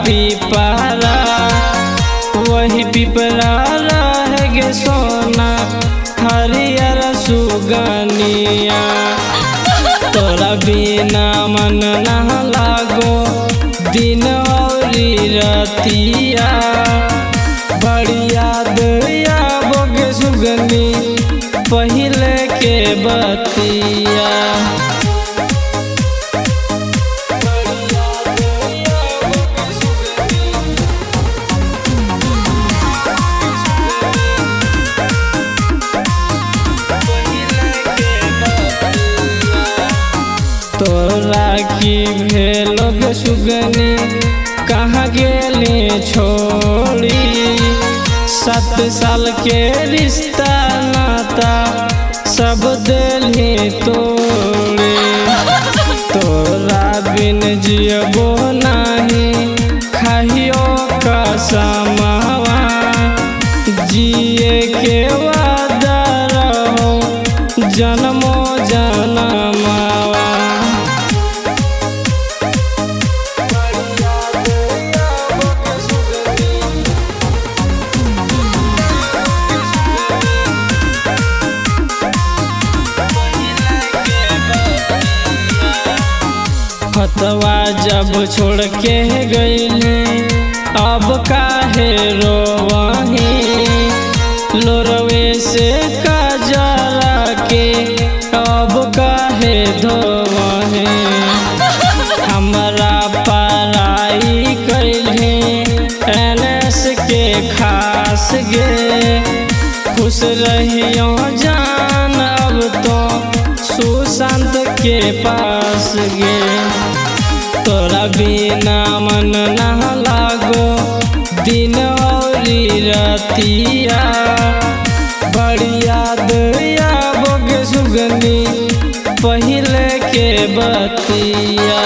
पीपरा वही पिपरा रह गे सोना हरियर सुगनिया। तोरा बिना मन ना लागो दिन औरी रतिया। बड़ी याद आबोगे सुगनी पहिले के बतिया। तोरा की भेलोग सुगनी कहाँ गेली छोड़ी। 7 साल के रिश्ता नाता सब दिली तोड़ी। तोरा बिन जियबो नाही खाइयो कसमवा। जिए के वादा रहो जन्मो जनमवा। फतवा जब छोड़ के गईले अब काहे रोवही। लोरवे से काजरा के अब काहे धोवही। हमरा पराई कैले NS के खास गे। खुश रहियो जान अब तो सुशांत के पास गे। तोरा बिना मन ना लागो दिन औरी रतिया। बड़ी याद आबोगे सुगनी पहिले के बतिया।